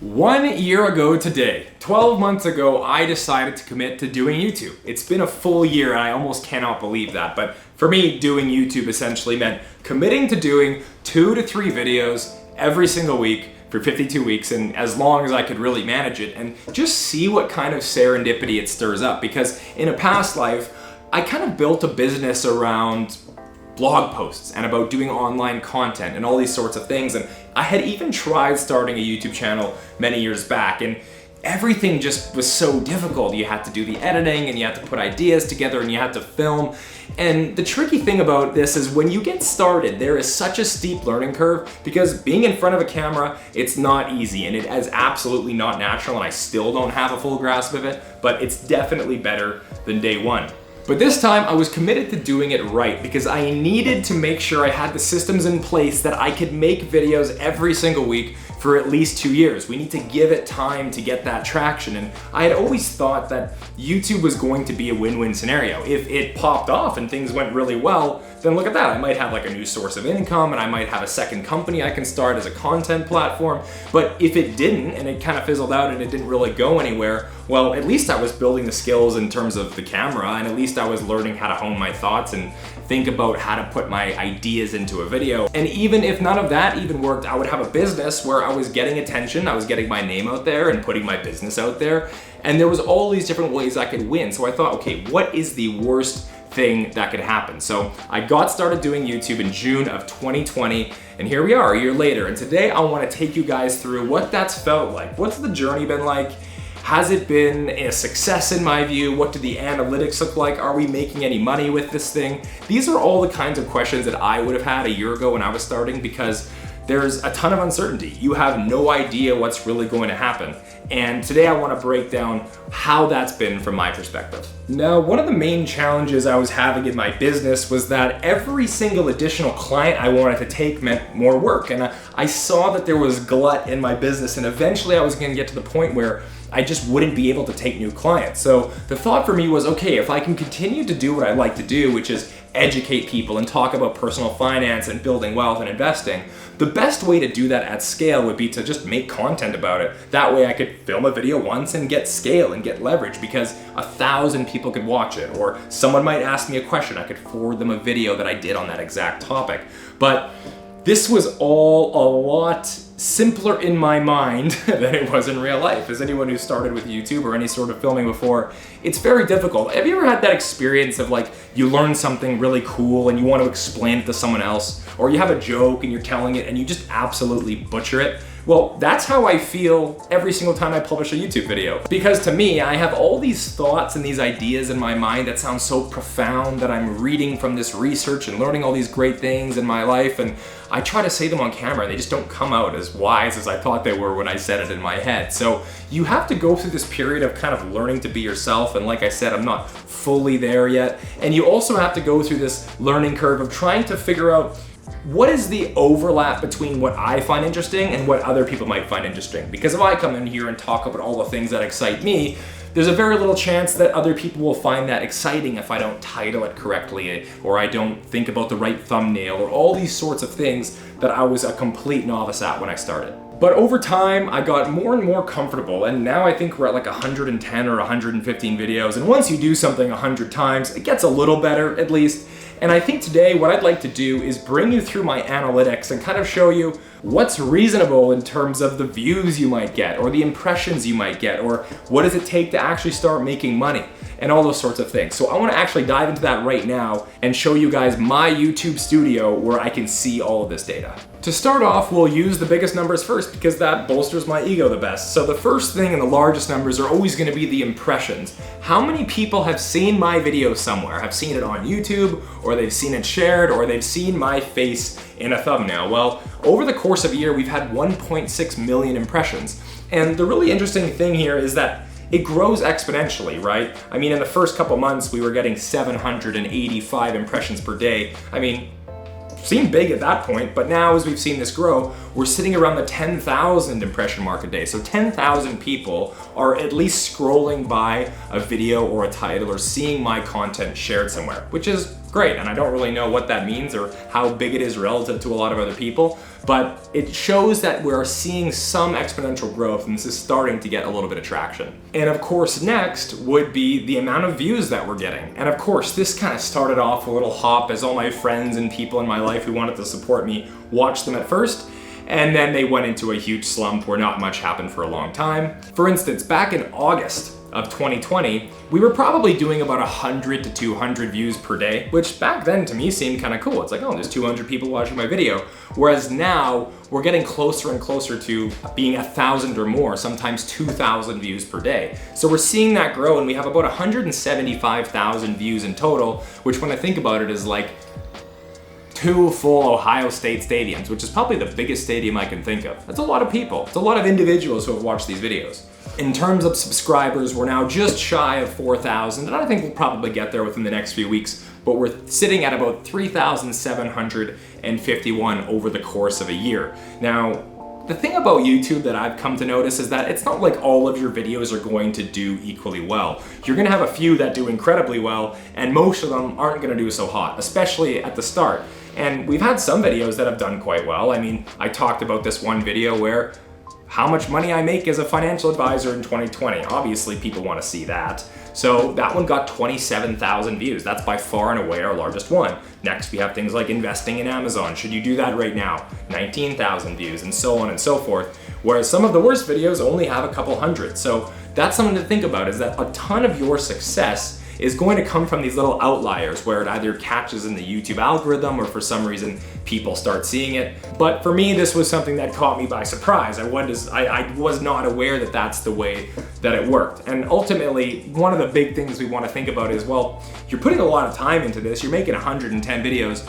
1 year ago today, 12 months ago, I decided to commit to doing YouTube. It's been a full year and I almost cannot believe that. But for me, doing YouTube essentially meant committing to doing 2 to 3 videos every single week for 52 weeks, and as long as I could really manage it, and just see what kind of serendipity it stirs up. Because in a past life, I kind of built a business around blog posts and about doing online content and all these sorts of things. And I had even tried starting a YouTube channel many years back, and everything just was so difficult. You had to do the editing and you had to put ideas together and you had to film. And the tricky thing about this is when you get started, there is such a steep learning curve, because being in front of a camera, it's not easy and it is absolutely not natural, and I still don't have a full grasp of it, but it's definitely better than day one. But this time I was committed to doing it right, because I needed to make sure I had the systems in place that I could make videos every single week for at least 2 years. We need to give it time to get that traction. And I had always thought that YouTube was going to be a win-win scenario. If it popped off and things went really well, then look at that. I might have like a new source of income, and I might have a second company I can start as a content platform. But if it didn't, and it kind of fizzled out and it didn't really go anywhere, well, at least I was building the skills in terms of the camera, and at least I was learning how to hone my thoughts and think about how to put my ideas into a video. And even if none of that even worked, I would have a business where I was getting attention, I was getting my name out there and putting my business out there, and there was all these different ways I could win. So I thought, okay, what is the worst thing that could happen? So I got started doing YouTube in June of 2020, and here we are a year later. And today I want to take you guys through what that's felt like. What's the journey been like? Has it been a success in my view? What do the analytics look like? Are we making any money with this thing? These are all the kinds of questions that I would have had a year ago when I was starting, because there's a ton of uncertainty. You have no idea what's really going to happen. And today I want to break down how that's been from my perspective. Now, one of the main challenges I was having in my business was that every single additional client I wanted to take meant more work. And I saw that there was glut in my business, and eventually I was going to get to the point where I just wouldn't be able to take new clients. So the thought for me was, okay, if I can continue to do what I like to do, which is educate people and talk about personal finance and building wealth and investing, the best way to do that at scale would be to just make content about it. That way I could film a video once and get scale and get leverage, because 1,000 people could watch it, or someone might ask me a question, I could forward them a video that I did on that exact topic. But this was all a lot simpler in my mind than it was in real life. As anyone who started with YouTube or any sort of filming before, it's very difficult. Have you ever had that experience of like, you learn something really cool and you want to explain it to someone else, or you have a joke and you're telling it and you just absolutely butcher it? Well, that's how I feel every single time I publish a YouTube video. Because to me, I have all these thoughts and these ideas in my mind that sound so profound, that I'm reading from this research and learning all these great things in my life, and I try to say them on camera and they just don't come out as wise as I thought they were when I said it in my head. So you have to go through this period of kind of learning to be yourself, and like I said, I'm not fully there yet. And you also have to go through this learning curve of trying to figure out what is the overlap between what I find interesting and what other people might find interesting. Because if I come in here and talk about all the things that excite me, there's a very little chance that other people will find that exciting if I don't title it correctly, or I don't think about the right thumbnail, or all these sorts of things that I was a complete novice at when I started. But over time, I got more and more comfortable, and now I think we're at like 110 or 115 videos. And once you do something 100 times, it gets a little better at least. And I think today what I'd like to do is bring you through my analytics and kind of show you what's reasonable in terms of the views you might get, or the impressions you might get, or what does it take to actually start making money, and all those sorts of things. So I want to actually dive into that right now and show you guys my YouTube studio where I can see all of this data. To start off, we'll use the biggest numbers first, because that bolsters my ego the best. So the first thing and the largest numbers are always going to be the impressions. How many people have seen my video somewhere, have seen it on YouTube, or they've seen it shared, or they've seen my face in a thumbnail? Well, over the course of a year, we've had 1.6 million impressions. And the really interesting thing here is that it grows exponentially, right? I mean, in the first couple months, we were getting 785 impressions per day. I mean, seemed big at that point, but now as we've seen this grow, we're sitting around the 10,000 impression mark a day. So 10,000 people are at least scrolling by a video or a title or seeing my content shared somewhere, which is great. And I don't really know what that means or how big it is relative to a lot of other people, but it shows that we're seeing some exponential growth, and this is starting to get a little bit of traction. And of course, next would be the amount of views that we're getting. And of course, this kind of started off a little hop as all my friends and people in my life who wanted to support me watched them at first, and then they went into a huge slump where not much happened for a long time. For instance, back in August of 2020, we were probably doing about 100 to 200 views per day, which back then to me seemed kind of cool. It's like, oh, there's 200 people watching my video. Whereas now we're getting closer and closer to being 1,000 or more, sometimes 2,000 views per day. So we're seeing that grow, and we have about 175,000 views in total, which when I think about it is like 2 full Ohio State stadiums, which is probably the biggest stadium I can think of. That's a lot of people. It's a lot of individuals who have watched these videos. In terms of subscribers, we're now just shy of 4,000, and I think we'll probably get there within the next few weeks, but we're sitting at about 3,751 over the course of a year. Now, the thing about YouTube that I've come to notice is that it's not like all of your videos are going to do equally well. You're gonna have a few that do incredibly well, and most of them aren't gonna do so hot, especially at the start. And we've had some videos that have done quite well. I mean, I talked about this one video where how much money I make as a financial advisor in 2020. Obviously, people want to see that. So that one got 27,000 views. That's by far and away our largest one. Next, we have things like investing in Amazon. Should you do that right now? 19,000 views, and so on and so forth. Whereas some of the worst videos only have a couple hundred. So that's something to think about, is that a ton of your success is going to come from these little outliers where it either catches in the YouTube algorithm or for some reason people start seeing it. But for me, this was something that caught me by surprise. I was not aware that that's the way that it worked. And ultimately, one of the big things we want to think about is, well, you're putting a lot of time into this, you're making 110 videos.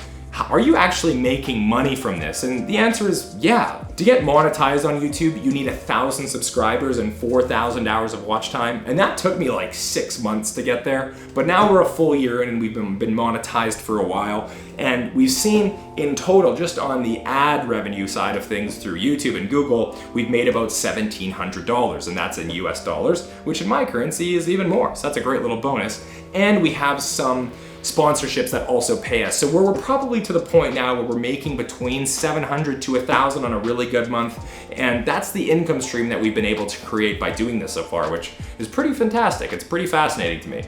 Are you actually making money from this? And the answer is yeah. To get monetized on YouTube, you need 1,000 subscribers and 4,000 hours of watch time. And that took me like 6 months to get there. But now we're a full year in, and we've been monetized for a while. And we've seen in total, just on the ad revenue side of things through YouTube and Google, we've made about $1,700, and that's in US dollars, which in my currency is even more. So that's a great little bonus. And we have some sponsorships that also pay us. So we're probably to the point now where we're making between 700 to 1,000 on a really good month, and that's the income stream that we've been able to create by doing this so far, which is pretty fantastic. It's pretty fascinating to me.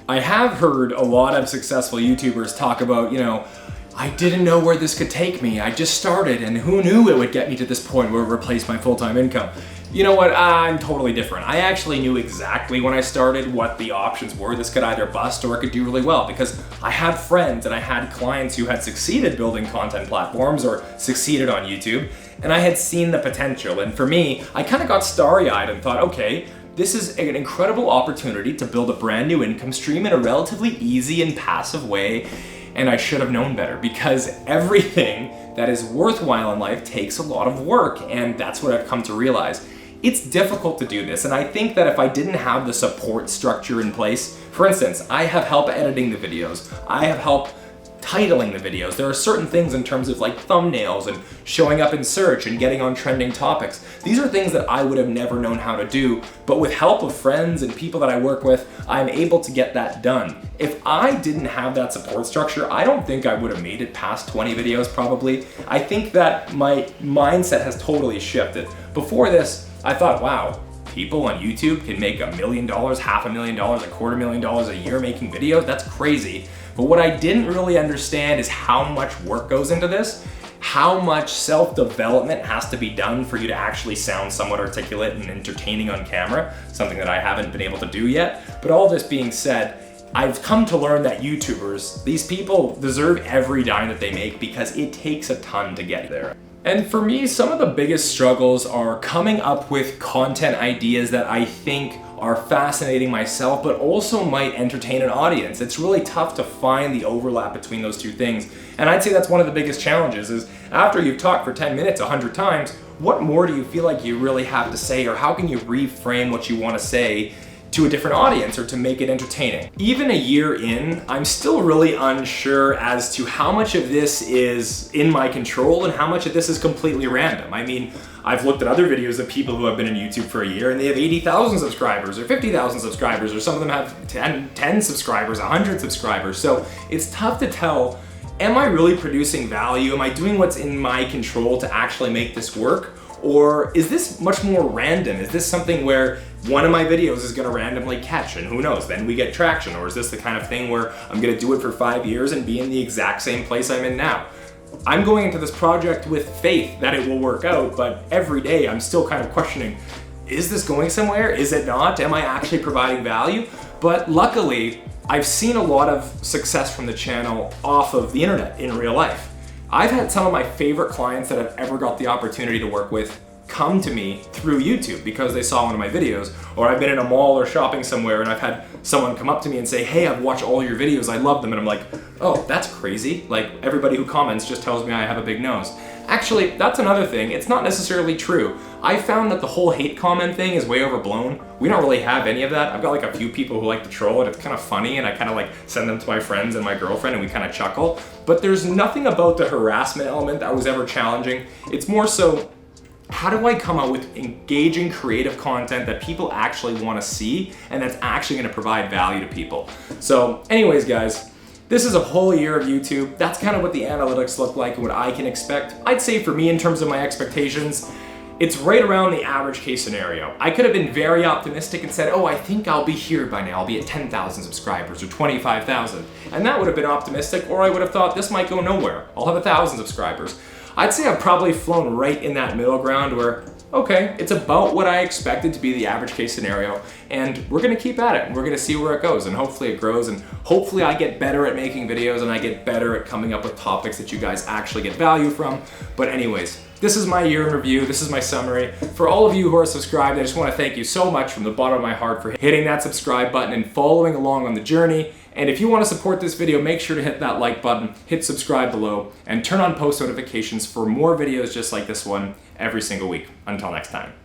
I have heard a lot of successful YouTubers talk about, I didn't know where this could take me. I just started, and who knew it would get me to this point where it replaced my full-time income. You know what, I'm totally different. I actually knew exactly when I started what the options were. This could either bust or it could do really well, because I had friends and I had clients who had succeeded building content platforms or succeeded on YouTube, and I had seen the potential. And for me, I kind of got starry-eyed and thought, okay, this is an incredible opportunity to build a brand new income stream in a relatively easy and passive way, and I should have known better, because everything that is worthwhile in life takes a lot of work, and that's what I've come to realize. It's difficult to do this, and I think that if I didn't have the support structure in place, for instance, I have help editing the videos, I have help titling the videos. There are certain things in terms of like thumbnails and showing up in search and getting on trending topics. These are things that I would have never known how to do, but with help of friends and people that I work with, I'm able to get that done. If I didn't have that support structure, I don't think I would have made it past 20 videos probably. I think that my mindset has totally shifted. Before this, I thought, wow, people on YouTube can make $1 million, $500,000, $250,000 a year making videos? That's crazy. But what I didn't really understand is how much work goes into this, how much self-development has to be done for you to actually sound somewhat articulate and entertaining on camera, something that I haven't been able to do yet. But all this being said, I've come to learn that YouTubers, these people deserve every dime that they make, because it takes a ton to get there. And for me, some of the biggest struggles are coming up with content ideas that I think are fascinating myself, but also might entertain an audience. It's really tough to find the overlap between those two things. And I'd say that's one of the biggest challenges, is after you've talked for 10 minutes 100 times, what more do you feel like you really have to say, or how can you reframe what you want to say to a different audience or to make it entertaining. Even a year in, I'm still really unsure as to how much of this is in my control and how much of this is completely random. I mean, I've looked at other videos of people who have been in YouTube for a year and they have 80,000 subscribers or 50,000 subscribers, or some of them have 10 subscribers, 100 subscribers. So it's tough to tell, am I really producing value? Am I doing what's in my control to actually make this work? Or is this much more random? Is this something where one of my videos is gonna randomly catch and who knows, then we get traction? Or is this the kind of thing where I'm gonna do it for 5 years and be in the exact same place I'm in now? I'm going into this project with faith that it will work out, but every day I'm still kind of questioning, is this going somewhere? Is it not? Am I actually providing value? But luckily, I've seen a lot of success from the channel off of the internet in real life. I've had some of my favorite clients that I've ever got the opportunity to work with come to me through YouTube because they saw one of my videos, or I've been in a mall or shopping somewhere and I've had someone come up to me and say, hey, I've watched all your videos, I love them, and I'm like, oh, that's crazy. Like, everybody who comments just tells me I have a big nose. Actually, that's another thing, it's not necessarily true. I found that the whole hate comment thing is way overblown. We don't really have any of that. I've got like a few people who like to troll and it's kind of funny and I kind of like send them to my friends and my girlfriend and we kind of chuckle. But there's nothing about the harassment element that was ever challenging. It's more so, how do I come out with engaging creative content that people actually want to see and that's actually going to provide value to people? So anyways, guys, this is a whole year of YouTube. That's kind of what the analytics look like and what I can expect. I'd say for me, in terms of my expectations, it's right around the average case scenario. I could have been very optimistic and said, oh, I think I'll be here by now. I'll be at 10,000 subscribers or 25,000. And that would have been optimistic, or I would have thought this might go nowhere. I'll have 1,000 subscribers. I'd say I've probably flown right in that middle ground where, okay, it's about what I expected to be the average case scenario, and we're gonna keep at it, and we're gonna see where it goes, and hopefully it grows, and hopefully I get better at making videos, and I get better at coming up with topics that you guys actually get value from. But anyways, this is my year in review, this is my summary. For all of you who are subscribed, I just wanna thank you so much from the bottom of my heart for hitting that subscribe button and following along on the journey. And if you want to support this video, make sure to hit that like button, hit subscribe below, and turn on post notifications for more videos just like this one every single week. Until next time.